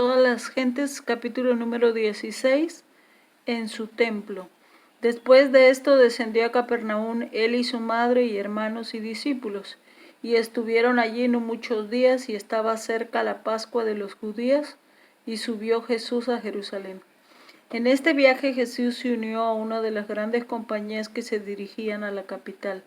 todas las gentes, capítulo número 16, en su templo. Después de esto descendió a Capernaum él y su madre y hermanos y discípulos, y estuvieron allí no muchos días, y estaba cerca la Pascua de los judíos, y subió Jesús a Jerusalén. En este viaje Jesús se unió a una de las grandes compañías que se dirigían a la capital.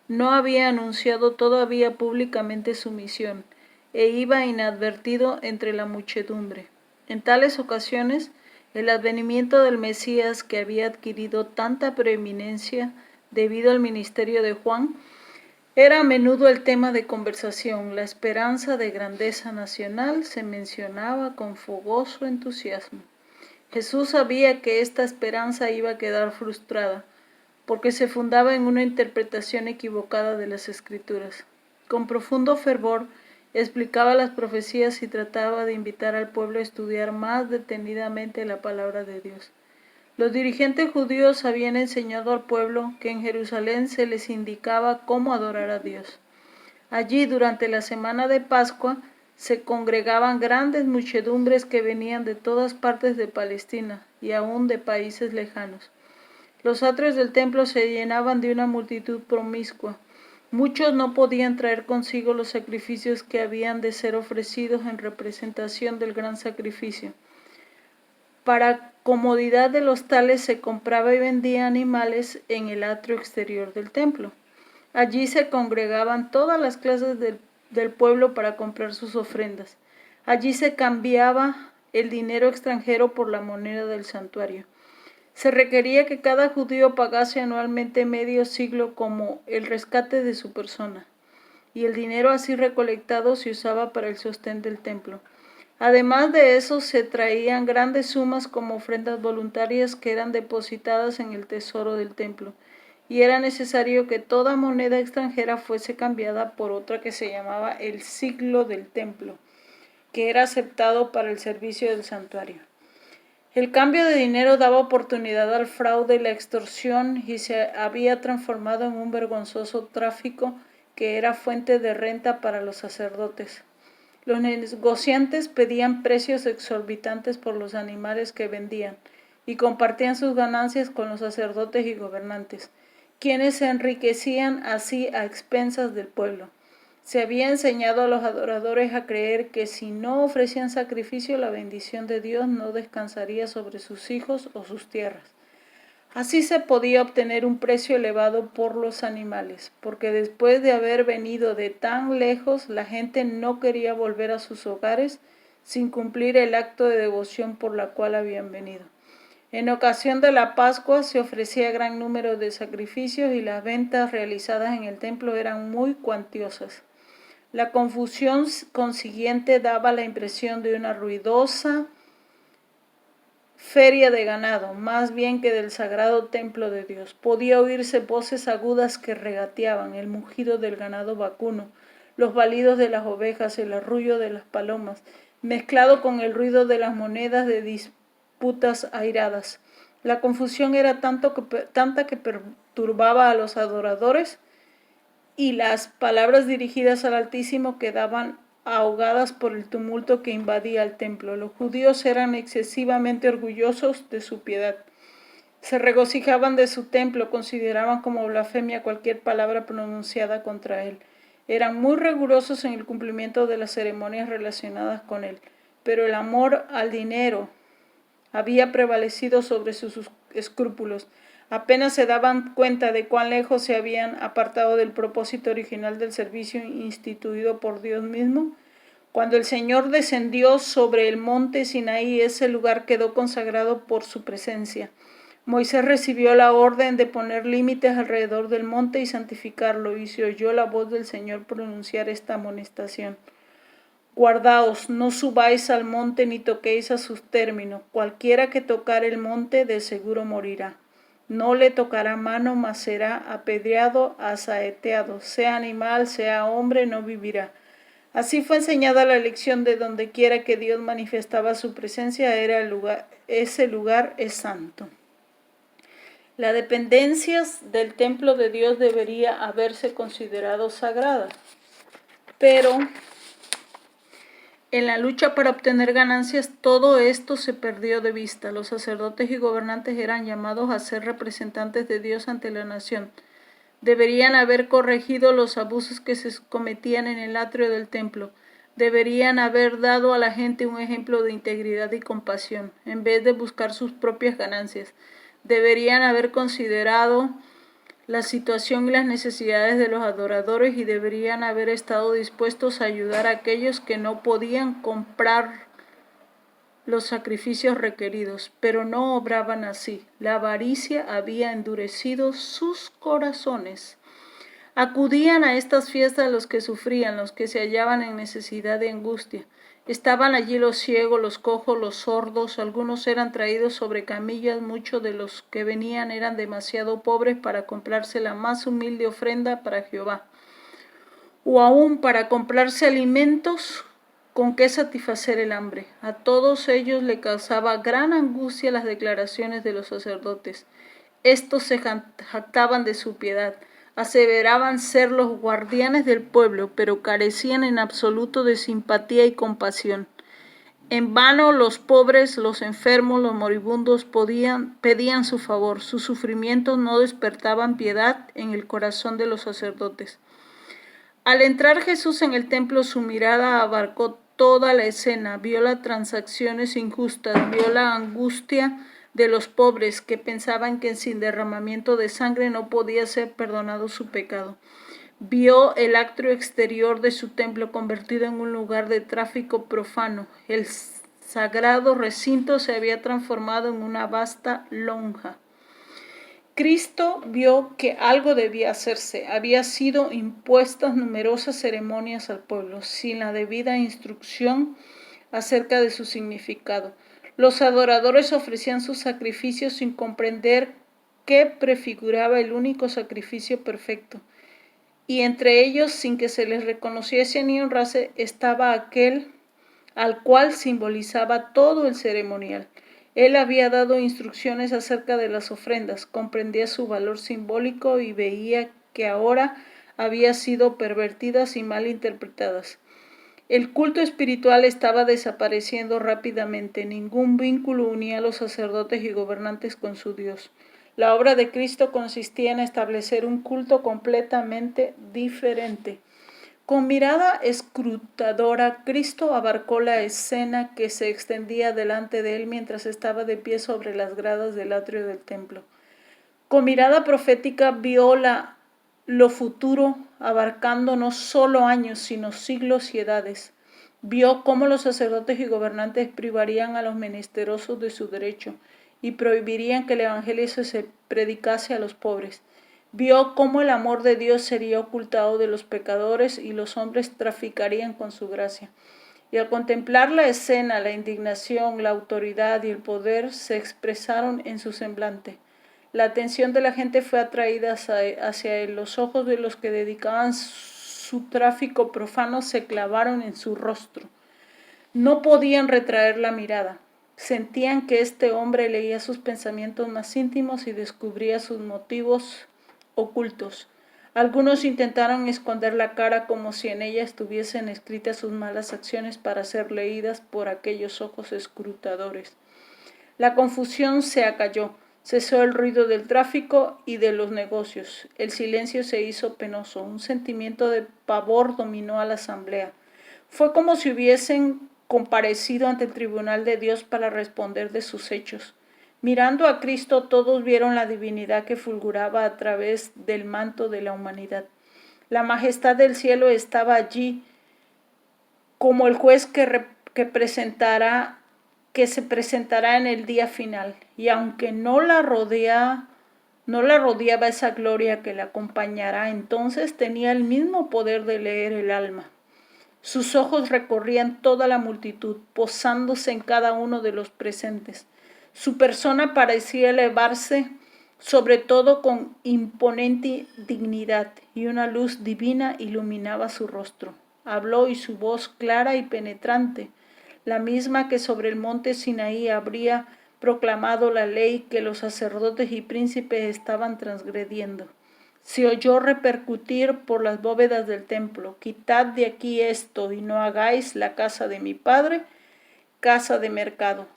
No había anunciado todavía públicamente su misión, e iba inadvertido entre la muchedumbre. En tales ocasiones, el advenimiento del Mesías, que había adquirido tanta preeminencia debido al ministerio de Juan, era a menudo el tema de conversación. La esperanza de grandeza nacional se mencionaba con fogoso entusiasmo. Jesús sabía que esta esperanza iba a quedar frustrada, porque se fundaba en una interpretación equivocada de las Escrituras. Con profundo fervor explicaba las profecías y trataba de invitar al pueblo a estudiar más detenidamente la palabra de Dios. Los dirigentes judíos habían enseñado al pueblo que en Jerusalén se les indicaba cómo adorar a Dios. Allí, durante la semana de Pascua, se congregaban grandes muchedumbres que venían de todas partes de Palestina y aún de países lejanos. Los atrios del templo se llenaban de una multitud promiscua. Muchos no podían traer consigo los sacrificios que habían de ser ofrecidos en representación del gran sacrificio. Para comodidad de los tales se compraba y vendía animales en el atrio exterior del templo. Allí se congregaban todas las clases del pueblo para comprar sus ofrendas. Allí se cambiaba el dinero extranjero por la moneda del santuario. Se requería que cada judío pagase anualmente medio siglo como el rescate de su persona, y el dinero así recolectado se usaba para el sostén del templo. Además de eso, se traían grandes sumas como ofrendas voluntarias que eran depositadas en el tesoro del templo, y era necesario que toda moneda extranjera fuese cambiada por otra que se llamaba el siglo del templo, que era aceptado para el servicio del santuario. El cambio de dinero daba oportunidad al fraude y la extorsión, y se había transformado en un vergonzoso tráfico que era fuente de renta para los sacerdotes. Los negociantes pedían precios exorbitantes por los animales que vendían y compartían sus ganancias con los sacerdotes y gobernantes, quienes se enriquecían así a expensas del pueblo. Se había enseñado a los adoradores a creer que si no ofrecían sacrificio, la bendición de Dios no descansaría sobre sus hijos o sus tierras. Así se podía obtener un precio elevado por los animales, porque después de haber venido de tan lejos, la gente no quería volver a sus hogares sin cumplir el acto de devoción por la cual habían venido. En ocasión de la Pascua se ofrecía gran número de sacrificios y las ventas realizadas en el templo eran muy cuantiosas. La confusión consiguiente daba la impresión de una ruidosa feria de ganado, más bien que del sagrado templo de Dios. Podía oírse voces agudas que regateaban, el mugido del ganado vacuno, los balidos de las ovejas, el arrullo de las palomas, mezclado con el ruido de las monedas de disputas airadas. La confusión era tanta que perturbaba a los adoradores, y las palabras dirigidas al Altísimo quedaban ahogadas por el tumulto que invadía el templo. Los judíos eran excesivamente orgullosos de su piedad. Se regocijaban de su templo, consideraban como blasfemia cualquier palabra pronunciada contra él. Eran muy rigurosos en el cumplimiento de las ceremonias relacionadas con él, pero el amor al dinero había prevalecido sobre sus escrúpulos. Apenas se daban cuenta de cuán lejos se habían apartado del propósito original del servicio instituido por Dios mismo. Cuando el Señor descendió sobre el monte Sinaí, ese lugar quedó consagrado por su presencia. Moisés recibió la orden de poner límites alrededor del monte y santificarlo, y se oyó la voz del Señor pronunciar esta amonestación: Guardaos, no subáis al monte ni toquéis a sus términos. Cualquiera que tocare el monte de seguro morirá. No le tocará mano, mas será apedreado, asaeteado. Sea animal, sea hombre, no vivirá. Así fue enseñada la lección de donde quiera que Dios manifestaba su presencia, ese lugar es santo. Las dependencias del templo de Dios debería haberse considerado sagradas, pero En la lucha para obtener ganancias, todo esto se perdió de vista. Los sacerdotes y gobernantes eran llamados a ser representantes de Dios ante la nación. Deberían haber corregido los abusos que se cometían en el atrio del templo. Deberían haber dado a la gente un ejemplo de integridad y compasión, en vez de buscar sus propias ganancias. Deberían haber considerado la situación y las necesidades de los adoradores y deberían haber estado dispuestos a ayudar a aquellos que no podían comprar los sacrificios requeridos, pero no obraban así. La avaricia había endurecido sus corazones. Acudían a estas fiestas los que sufrían, los que se hallaban en necesidad de angustia. Estaban allí los ciegos, los cojos, los sordos, algunos eran traídos sobre camillas, muchos de los que venían eran demasiado pobres para comprarse la más humilde ofrenda para Jehová, o aún para comprarse alimentos con que satisfacer el hambre. A todos ellos le causaba gran angustia las declaraciones de los sacerdotes. Estos se jactaban de su piedad, aseveraban ser los guardianes del pueblo, pero carecían en absoluto de simpatía y compasión. En vano los pobres, los enfermos, los moribundos pedían su favor. Sus sufrimientos no despertaban piedad en el corazón de los sacerdotes. Al entrar Jesús en el templo, su mirada abarcó toda la escena, vio las transacciones injustas, vio la angustia de los pobres que pensaban que sin derramamiento de sangre no podía ser perdonado su pecado. Vio el atrio exterior de su templo convertido en un lugar de tráfico profano. El sagrado recinto se había transformado en una vasta lonja. Cristo vio que algo debía hacerse. Había sido impuestas numerosas ceremonias al pueblo, sin la debida instrucción acerca de su significado. Los adoradores ofrecían sus sacrificios sin comprender qué prefiguraba el único sacrificio perfecto. Y entre ellos, sin que se les reconociese ni honrase, estaba aquel al cual simbolizaba todo el ceremonial. Él había dado instrucciones acerca de las ofrendas, comprendía su valor simbólico y veía que ahora habían sido pervertidas y mal interpretadas. El culto espiritual estaba desapareciendo rápidamente. Ningún vínculo unía a los sacerdotes y gobernantes con su Dios. La obra de Cristo consistía en establecer un culto completamente diferente. Con mirada escrutadora, Cristo abarcó la escena que se extendía delante de él mientras estaba de pie sobre las gradas del atrio del templo. Con mirada profética vio lo futuro, abarcando no solo años, sino siglos y edades. Vio cómo los sacerdotes y gobernantes privarían a los menesterosos de su derecho y prohibirían que el evangelio se predicase a los pobres. Vio cómo el amor de Dios sería ocultado de los pecadores y los hombres traficarían con su gracia. Y al contemplar la escena, la indignación, la autoridad y el poder se expresaron en su semblante. La atención de la gente fue atraída hacia él. Los ojos de los que dedicaban su tráfico profano se clavaron en su rostro. No podían retraer la mirada. Sentían que este hombre leía sus pensamientos más íntimos y descubría sus motivos ocultos. Algunos intentaron esconder la cara como si en ella estuviesen escritas sus malas acciones para ser leídas por aquellos ojos escrutadores. La confusión se acalló, cesó el ruido del tráfico y de los negocios. El silencio se hizo penoso, un sentimiento de pavor dominó a la asamblea. Fue como si hubiesen comparecido ante el tribunal de Dios para responder de sus hechos. Mirando a Cristo, todos vieron la divinidad que fulguraba a través del manto de la humanidad. La majestad del cielo estaba allí como el juez que se presentará en el día final. Y aunque no la rodeaba esa gloria que la acompañará, entonces tenía el mismo poder de leer el alma. Sus ojos recorrían toda la multitud, posándose en cada uno de los presentes. Su persona parecía elevarse sobre todo con imponente dignidad, y una luz divina iluminaba su rostro. Habló y su voz clara y penetrante, la misma que sobre el monte Sinaí habría proclamado la ley que los sacerdotes y príncipes estaban transgrediendo. se oyó repercutir por las bóvedas del templo: quitad de aquí esto y no hagáis la casa de mi padre casa de mercado.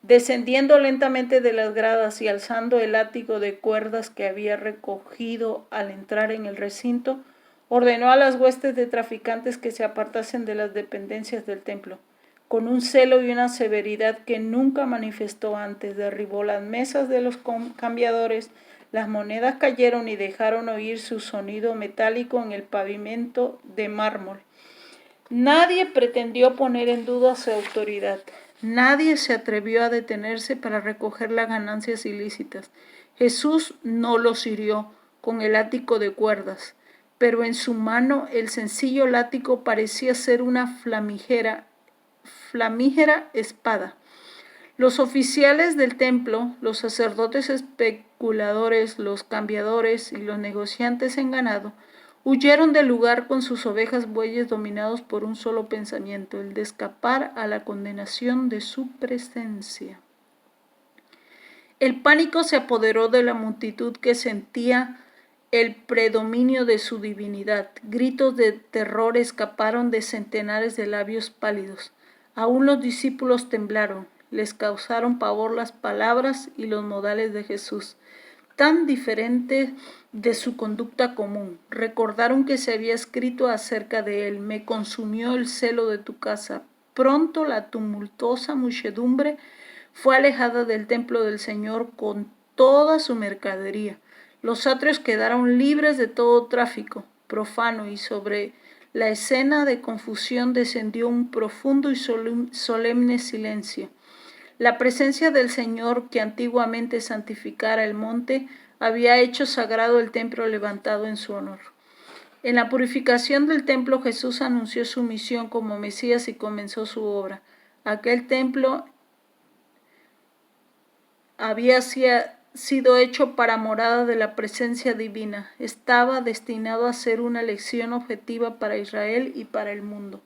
Descendiendo lentamente de las gradas y alzando el látigo de cuerdas que había recogido al entrar en el recinto, ordenó a las huestes de traficantes que se apartasen de las dependencias del templo. Con un celo y una severidad que nunca manifestó antes, derribó las mesas de los cambiadores, las monedas cayeron y dejaron oír su sonido metálico en el pavimento de mármol. Nadie pretendió poner en duda su autoridad. Nadie se atrevió a detenerse para recoger las ganancias ilícitas. Jesús no los hirió con el látigo de cuerdas, pero en su mano el sencillo látigo parecía ser una flamígera espada. Los oficiales del templo, los sacerdotes especuladores, los cambiadores y los negociantes en ganado huyeron del lugar con sus ovejas bueyes, dominados por un solo pensamiento: el de escapar a la condenación de su presencia. El pánico se apoderó de la multitud, que sentía el predominio de su divinidad. Gritos de terror escaparon de centenares de labios pálidos. Aún los discípulos temblaron. Les causaron pavor las palabras y los modales de Jesús, tan diferentes de su conducta común. Recordaron que se había escrito acerca de él: me consumió el celo de tu casa. Pronto la tumultuosa muchedumbre fue alejada del templo del Señor con toda su mercadería. Los atrios quedaron libres de todo tráfico profano, y sobre la escena de confusión descendió un profundo y solemne silencio. La presencia del Señor, que antiguamente santificara el monte, había hecho sagrado el templo levantado en su honor. En la purificación del templo, Jesús anunció su misión como Mesías y comenzó su obra. Aquel templo había sido hecho para morada de la presencia divina. Estaba destinado a ser una lección objetiva para Israel y para el mundo.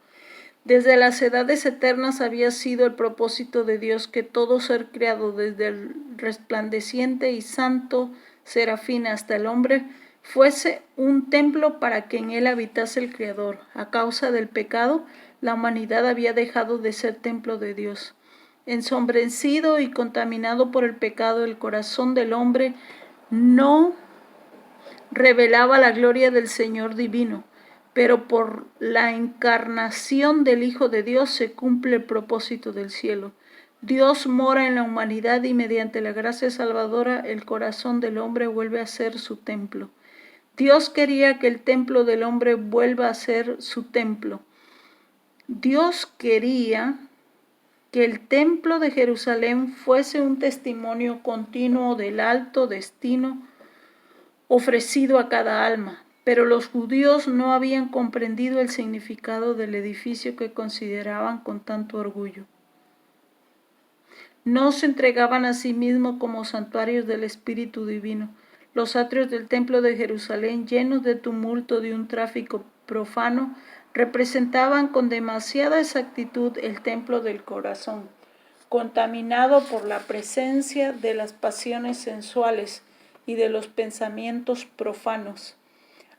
Desde las edades eternas había sido el propósito de Dios que todo ser creado, desde el resplandeciente y santo serafín hasta el hombre, fuese un templo para que en él habitase el Creador. A causa del pecado, la humanidad había dejado de ser templo de Dios. Ensombrecido y contaminado por el pecado, el corazón del hombre no revelaba la gloria del Señor divino. Pero por la encarnación del Hijo de Dios se cumple el propósito del cielo. Dios mora en la humanidad y mediante la gracia salvadora el corazón del hombre vuelve a ser su templo. Dios quería que el templo del hombre vuelva a ser su templo. Dios quería que el templo de Jerusalén fuese un testimonio continuo del alto destino ofrecido a cada alma. Pero los judíos no habían comprendido el significado del edificio que consideraban con tanto orgullo. No se entregaban a sí mismos como santuarios del Espíritu Divino. Los atrios del templo de Jerusalén, llenos de tumulto de un tráfico profano, representaban con demasiada exactitud el templo del corazón, contaminado por la presencia de las pasiones sensuales y de los pensamientos profanos.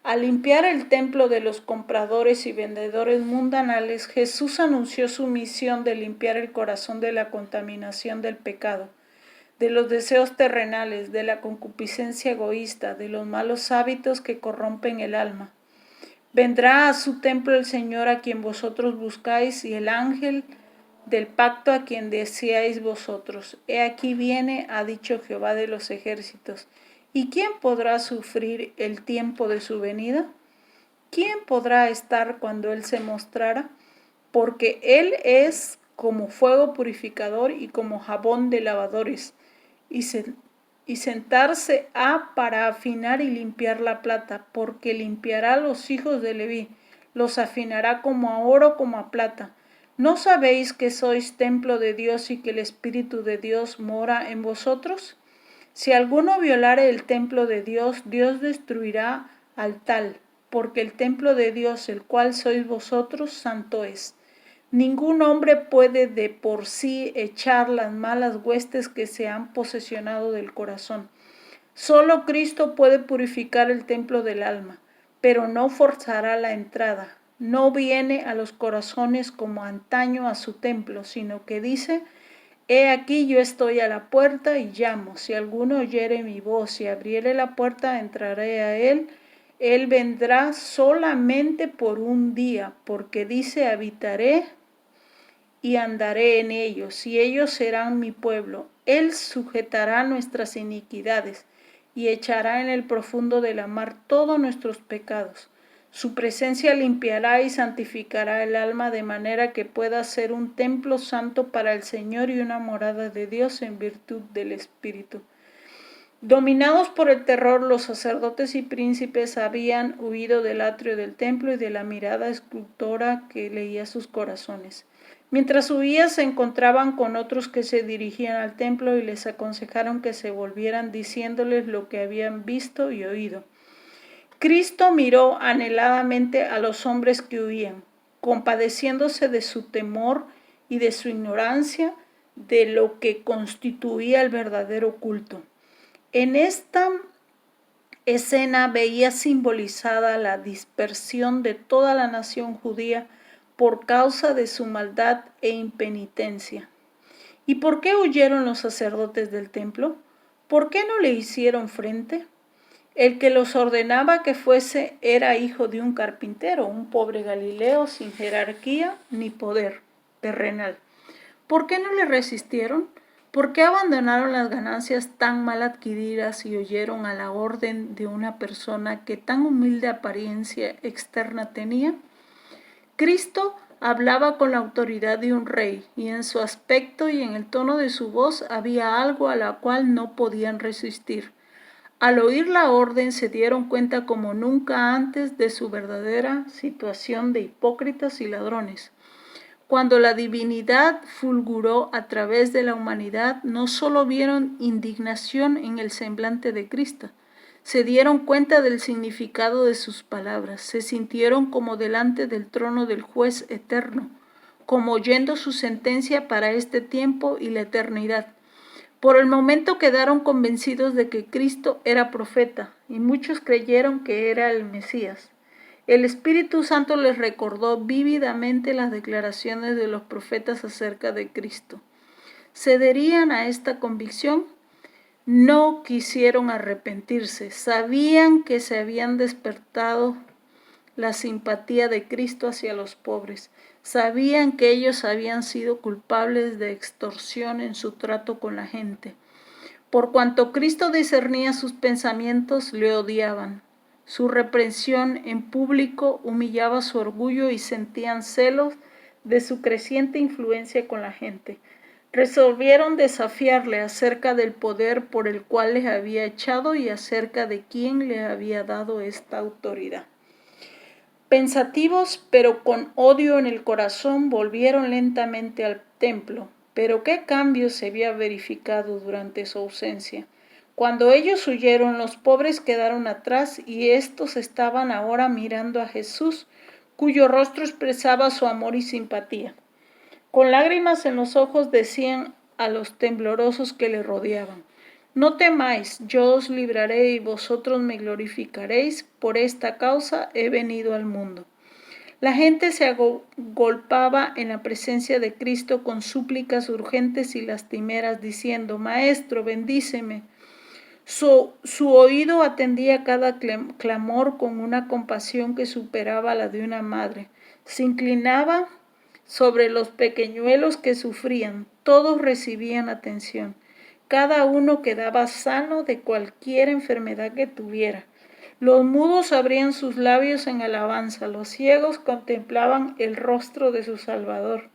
Al limpiar el templo de los compradores y vendedores mundanales, Jesús anunció su misión de limpiar el corazón de la contaminación del pecado, de los deseos terrenales, de la concupiscencia egoísta, de los malos hábitos que corrompen el alma. Vendrá a su templo el Señor a quien vosotros buscáis, y el ángel del pacto a quien deseáis vosotros. He aquí viene, ha dicho Jehová de los ejércitos. ¿Y quién podrá sufrir el tiempo de su venida? ¿Quién podrá estar cuando Él se mostrara? Porque Él es como fuego purificador y como jabón de lavadores, y sentarse ha para afinar y limpiar la plata, porque limpiará a los hijos de Leví, los afinará como a oro, como a plata. ¿No sabéis que sois templo de Dios y que el Espíritu de Dios mora en vosotros? Si alguno violare el templo de Dios, Dios destruirá al tal, porque el templo de Dios, el cual sois vosotros, santo es. Ningún hombre puede de por sí echar las malas huestes que se han posesionado del corazón. Solo Cristo puede purificar el templo del alma, pero no forzará la entrada. No viene a los corazones como antaño a su templo, sino que dice: He aquí yo estoy a la puerta y llamo. Si alguno oyere mi voz y abriere la puerta, entraré a él. Él vendrá solamente por un día, porque dice: habitaré y andaré en ellos, y ellos serán mi pueblo. Él sujetará nuestras iniquidades y echará en el profundo de la mar todos nuestros pecados. Su presencia limpiará y santificará el alma de manera que pueda ser un templo santo para el Señor y una morada de Dios en virtud del Espíritu. Dominados por el terror, los sacerdotes y príncipes habían huido del atrio del templo y de la mirada escultora que leía sus corazones. Mientras huían, se encontraban con otros que se dirigían al templo y les aconsejaron que se volvieran, diciéndoles lo que habían visto y oído. Cristo miró anheladamente a los hombres que huían, compadeciéndose de su temor y de su ignorancia de lo que constituía el verdadero culto. En esta escena veía simbolizada la dispersión de toda la nación judía por causa de su maldad e impenitencia. ¿Y por qué huyeron los sacerdotes del templo? ¿Por qué no le hicieron frente? El que los ordenaba que fuese era hijo de un carpintero, un pobre Galileo sin jerarquía ni poder terrenal. ¿Por qué no le resistieron? ¿Por qué abandonaron las ganancias tan mal adquiridas y oyeron a la orden de una persona que tan humilde apariencia externa tenía? Cristo hablaba con la autoridad de un rey, y en su aspecto y en el tono de su voz había algo a la cual no podían resistir. Al oír la orden se dieron cuenta como nunca antes de su verdadera situación de hipócritas y ladrones. Cuando la divinidad fulguró a través de la humanidad, no solo vieron indignación en el semblante de Cristo, se dieron cuenta del significado de sus palabras, se sintieron como delante del trono del juez eterno, como oyendo su sentencia para este tiempo y la eternidad. Por el momento quedaron convencidos de que Cristo era profeta, y muchos creyeron que era el Mesías. El Espíritu Santo les recordó vívidamente las declaraciones de los profetas acerca de Cristo. ¿Cederían a esta convicción? No quisieron arrepentirse. Sabían que se habían despertado la simpatía de Cristo hacia los pobres. Sabían que ellos habían sido culpables de extorsión en su trato con la gente. Por cuanto Cristo discernía sus pensamientos, le odiaban. Su reprensión en público humillaba su orgullo y sentían celos de su creciente influencia con la gente. Resolvieron desafiarle acerca del poder por el cual les había echado y acerca de quién le había dado esta autoridad. Pensativos, pero con odio en el corazón, volvieron lentamente al templo. Pero qué cambio se había verificado durante su ausencia. Cuando ellos huyeron, los pobres quedaron atrás y estos estaban ahora mirando a Jesús, cuyo rostro expresaba su amor y simpatía. Con lágrimas en los ojos decían a los temblorosos que le rodeaban: no temáis, yo os libraré y vosotros me glorificaréis, por esta causa he venido al mundo. La gente se agolpaba en la presencia de Cristo con súplicas urgentes y lastimeras, diciendo: Maestro, bendíceme. Su oído atendía cada clamor con una compasión que superaba la de una madre. Se inclinaba sobre los pequeñuelos que sufrían. Todos recibían atención. Cada uno quedaba sano de cualquier enfermedad que tuviera. Los mudos abrían sus labios en alabanza, los ciegos contemplaban el rostro de su Salvador.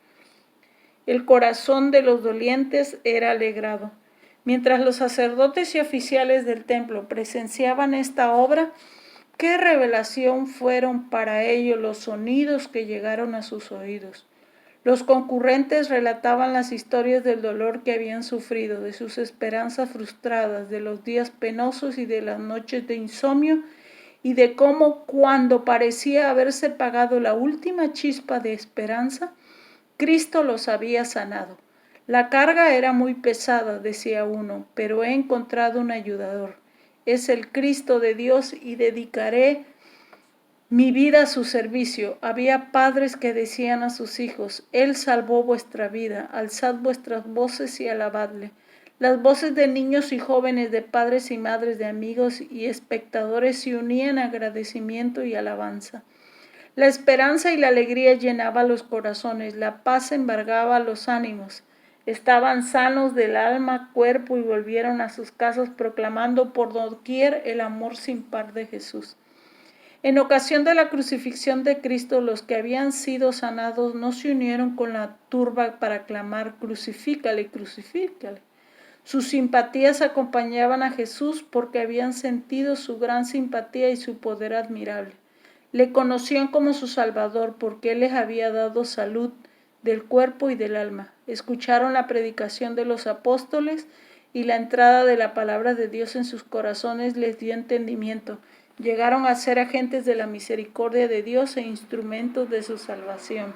El corazón de los dolientes era alegrado. Mientras los sacerdotes y oficiales del templo presenciaban esta obra, qué revelación fueron para ellos los sonidos que llegaron a sus oídos. Los concurrentes relataban las historias del dolor que habían sufrido, de sus esperanzas frustradas, de los días penosos y de las noches de insomnio, y de cómo, cuando parecía haberse apagado la última chispa de esperanza, Cristo los había sanado. La carga era muy pesada, decía uno, pero he encontrado un ayudador. es el Cristo de Dios y dedicaré mi vida a su servicio. Había padres que decían a sus hijos: Él salvó vuestra vida, alzad vuestras voces y alabadle. Las voces de niños y jóvenes, de padres y madres, de amigos y espectadores se unían en agradecimiento y alabanza. La esperanza y la alegría llenaban los corazones, la paz embargaba los ánimos. Estaban sanos del alma, cuerpo y volvieron a sus casas proclamando por doquier el amor sin par de Jesús. En ocasión de la crucifixión de Cristo, los que habían sido sanados no se unieron con la turba para clamar: crucifícale, crucifícale. Sus simpatías acompañaban a Jesús porque habían sentido su gran simpatía y su poder admirable. Le conocían como su Salvador porque Él les había dado salud del cuerpo y del alma. Escucharon la predicación de los apóstoles y la entrada de la palabra de Dios en sus corazones les dio entendimiento. Llegaron a ser agentes de la misericordia de Dios e instrumentos de su salvación.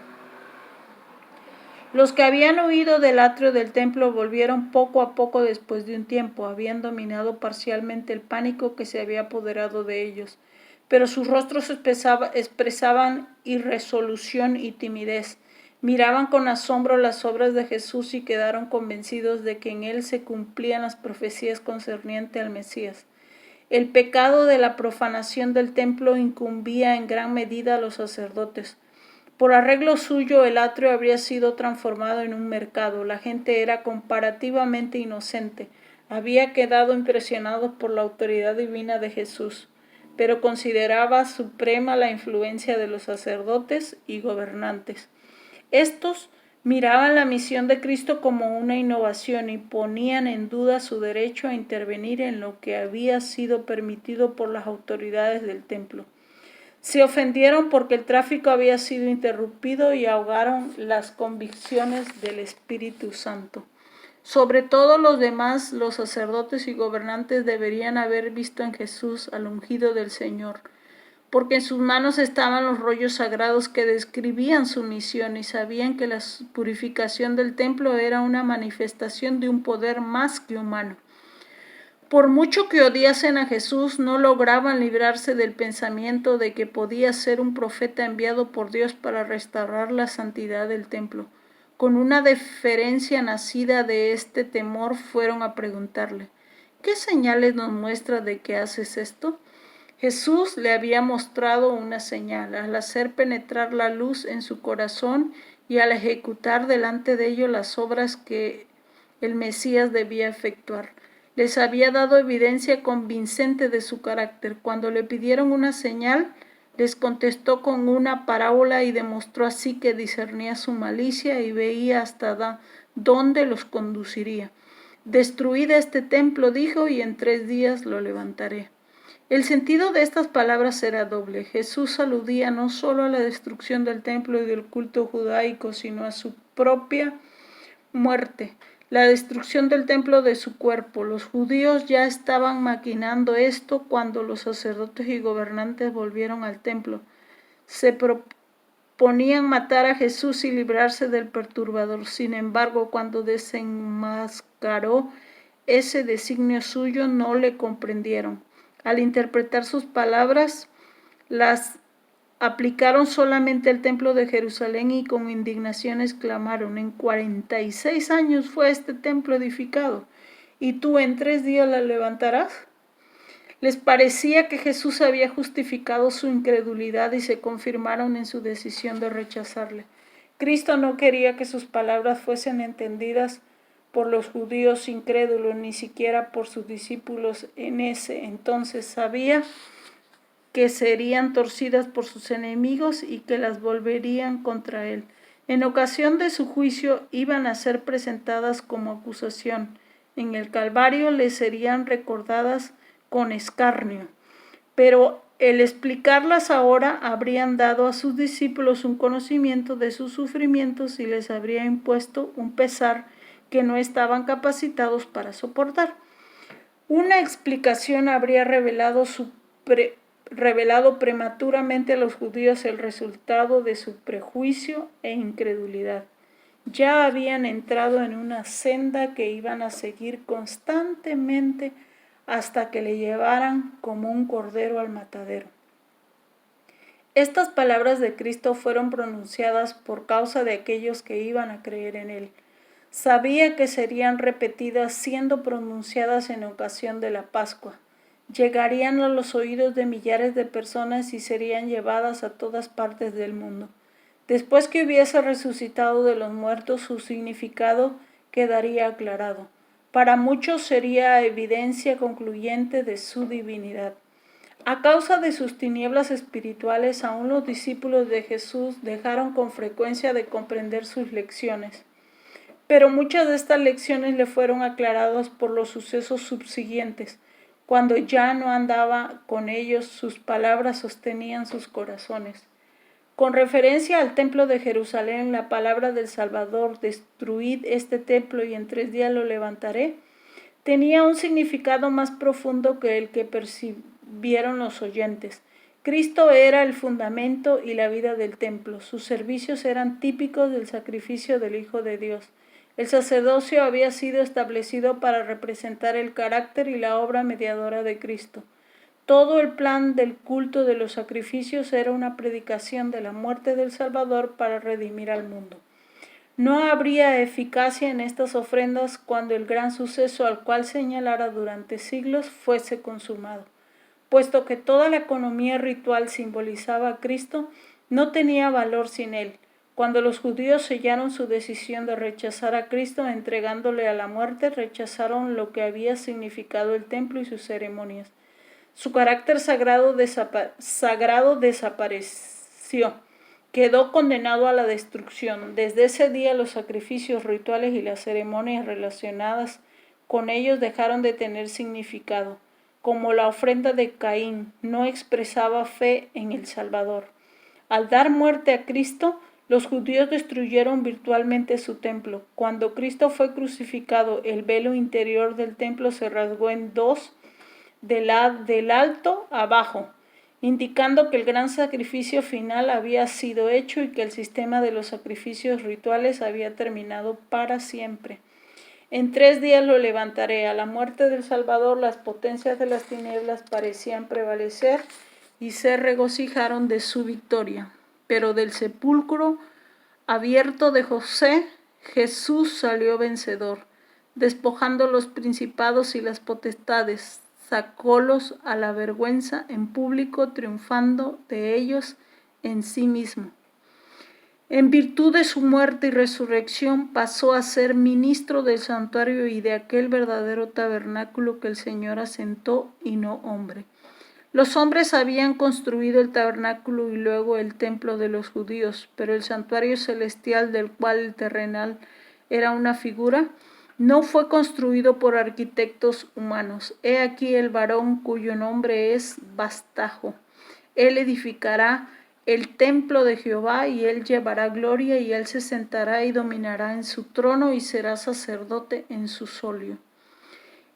Los que habían huido del atrio del templo volvieron poco a poco después de un tiempo. Habían dominado parcialmente el pánico que se había apoderado de ellos, pero sus rostros expresaban irresolución y timidez. Miraban con asombro las obras de Jesús y quedaron convencidos de que en él se cumplían las profecías concernientes al Mesías. El pecado de la profanación del templo incumbía en gran medida a los sacerdotes. Por arreglo suyo, el atrio habría sido transformado en un mercado. La gente era comparativamente inocente. Había quedado impresionado por la autoridad divina de Jesús, pero consideraba suprema la influencia de los sacerdotes y gobernantes. Estos miraban la misión de Cristo como una innovación y ponían en duda su derecho a intervenir en lo que había sido permitido por las autoridades del templo. Se ofendieron porque el tráfico había sido interrumpido y ahogaron las convicciones del Espíritu Santo. Sobre todo los demás, los sacerdotes y gobernantes deberían haber visto en Jesús al ungido del Señor, porque en sus manos estaban los rollos sagrados que describían su misión y sabían que la purificación del templo era una manifestación de un poder más que humano. Por mucho que odiasen a Jesús, no lograban librarse del pensamiento de que podía ser un profeta enviado por Dios para restaurar la santidad del templo. Con una deferencia nacida de este temor fueron a preguntarle: ¿qué señales nos muestra de que haces esto? Jesús le había mostrado una señal al hacer penetrar la luz en su corazón y al ejecutar delante de ellos las obras que el Mesías debía efectuar. Les había dado evidencia convincente de su carácter. Cuando le pidieron una señal, les contestó con una parábola y demostró así que discernía su malicia y veía hasta dónde los conduciría. Destruid este templo, dijo, y en 3 días lo levantaré. El sentido de estas palabras era doble. Jesús aludía no solo a la destrucción del templo y del culto judaico, sino a su propia muerte, la destrucción del templo de su cuerpo. Los judíos ya estaban maquinando esto cuando los sacerdotes y gobernantes volvieron al templo. Se proponían matar a Jesús y librarse del perturbador. Sin embargo, cuando desenmascaró ese designio suyo, no le comprendieron. Al interpretar sus palabras, las aplicaron solamente al templo de Jerusalén y con indignación exclamaron: en 46 años fue este templo edificado, ¿y tú en 3 días la levantarás? Les parecía que Jesús había justificado su incredulidad y se confirmaron en su decisión de rechazarle. Cristo no quería que sus palabras fuesen entendidas por los judíos incrédulos, ni siquiera por sus discípulos en ese entonces. Sabía que serían torcidas por sus enemigos y que las volverían contra él. En ocasión de su juicio iban a ser presentadas como acusación. En el Calvario les serían recordadas con escarnio, pero el explicarlas ahora habrían dado a sus discípulos un conocimiento de sus sufrimientos y les habría impuesto un pesar que no estaban capacitados para soportar. Una explicación habría revelado prematuramente a los judíos el resultado de su prejuicio e incredulidad. Ya habían entrado en una senda que iban a seguir constantemente hasta que le llevaran como un cordero al matadero. Estas palabras de Cristo fueron pronunciadas por causa de aquellos que iban a creer en él. Sabía que serían repetidas siendo pronunciadas en ocasión de la Pascua. Llegarían a los oídos de millares de personas y serían llevadas a todas partes del mundo. Después que hubiese resucitado de los muertos, su significado quedaría aclarado. Para muchos sería evidencia concluyente de su divinidad. A causa de sus tinieblas espirituales, aún los discípulos de Jesús dejaron con frecuencia de comprender sus lecciones. Pero muchas de estas lecciones le fueron aclaradas por los sucesos subsiguientes. Cuando ya no andaba con ellos, sus palabras sostenían sus corazones. Con referencia al templo de Jerusalén, la palabra del Salvador, destruid este templo y en 3 días lo levantaré, tenía un significado más profundo que el que percibieron los oyentes. Cristo era el fundamento y la vida del templo. Sus servicios eran típicos del sacrificio del Hijo de Dios. El sacerdocio había sido establecido para representar el carácter y la obra mediadora de Cristo. Todo el plan del culto de los sacrificios era una predicación de la muerte del Salvador para redimir al mundo. No habría eficacia en estas ofrendas cuando el gran suceso al cual señalara durante siglos fuese consumado. Puesto que toda la economía ritual simbolizaba a Cristo, no tenía valor sin él. Cuando los judíos sellaron su decisión de rechazar a Cristo entregándole a la muerte, rechazaron lo que había significado el templo y sus ceremonias. Su carácter sagrado desapareció, quedó condenado a la destrucción. Desde ese día los sacrificios rituales y las ceremonias relacionadas con ellos dejaron de tener significado. Como la ofrenda de Caín no expresaba fe en el Salvador. Al dar muerte a Cristo, los judíos destruyeron virtualmente su templo. Cuando Cristo fue crucificado, el velo interior del templo se rasgó en 2 del alto abajo, indicando que el gran sacrificio final había sido hecho y que el sistema de los sacrificios rituales había terminado para siempre. En 3 días lo levantaré. A la muerte del Salvador, las potencias de las tinieblas parecían prevalecer y se regocijaron de su victoria. Pero del sepulcro abierto de José, Jesús salió vencedor, despojando los principados y las potestades, sacólos a la vergüenza en público, triunfando de ellos en sí mismo. En virtud de su muerte y resurrección pasó a ser ministro del santuario y de aquel verdadero tabernáculo que el Señor asentó y no hombre. Los hombres habían construido el tabernáculo y luego el templo de los judíos, pero el santuario celestial, del cual el terrenal era una figura, no fue construido por arquitectos humanos. He aquí el varón cuyo nombre es Bastajo. Él edificará el templo de Jehová y él llevará gloria y él se sentará y dominará en su trono y será sacerdote en su solio.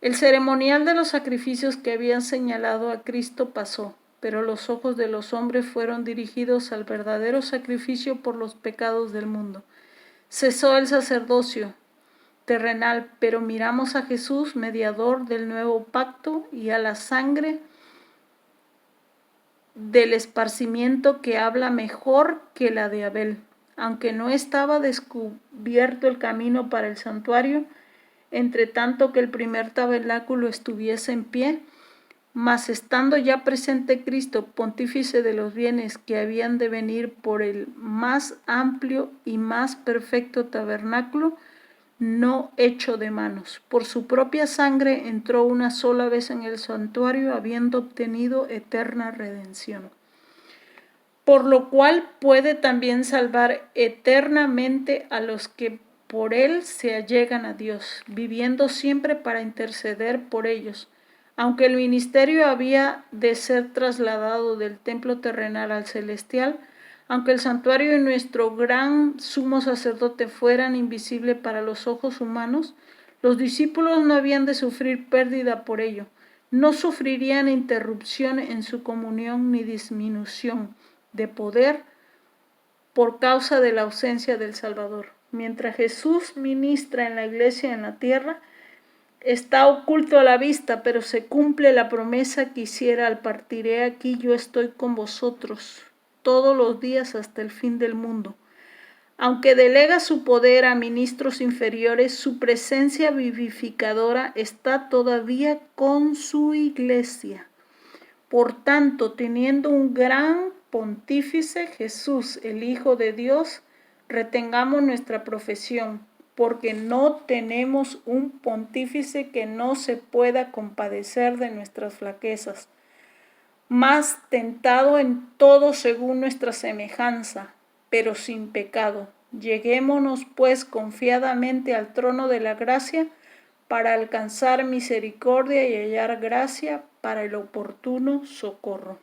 El ceremonial de los sacrificios que habían señalado a Cristo pasó, pero los ojos de los hombres fueron dirigidos al verdadero sacrificio por los pecados del mundo. Cesó el sacerdocio terrenal, pero miramos a Jesús, mediador del nuevo pacto, y a la sangre del esparcimiento que habla mejor que la de Abel. Aunque no estaba descubierto el camino para el santuario, entre tanto que el primer tabernáculo estuviese en pie, mas estando ya presente Cristo, pontífice de los bienes que habían de venir por el más amplio y más perfecto tabernáculo, no hecho de manos. Por su propia sangre entró una sola vez en el santuario, habiendo obtenido eterna redención. Por lo cual puede también salvar eternamente a los que por él se allegan a Dios, viviendo siempre para interceder por ellos. Aunque el ministerio había de ser trasladado del templo terrenal al celestial, aunque el santuario y nuestro gran sumo sacerdote fueran invisibles para los ojos humanos, los discípulos no habían de sufrir pérdida por ello. No sufrirían interrupción en su comunión ni disminución de poder por causa de la ausencia del Salvador. Mientras Jesús ministra en la iglesia en la tierra, está oculto a la vista, pero se cumple la promesa que hiciera al partir. He aquí yo estoy con vosotros todos los días hasta el fin del mundo. Aunque delega su poder a ministros inferiores, su presencia vivificadora está todavía con su iglesia. Por tanto, teniendo un gran pontífice, Jesús, el Hijo de Dios, retengamos nuestra profesión, porque no tenemos un pontífice que no se pueda compadecer de nuestras flaquezas, mas tentado en todo según nuestra semejanza, pero sin pecado. Lleguémonos pues confiadamente al trono de la gracia para alcanzar misericordia y hallar gracia para el oportuno socorro.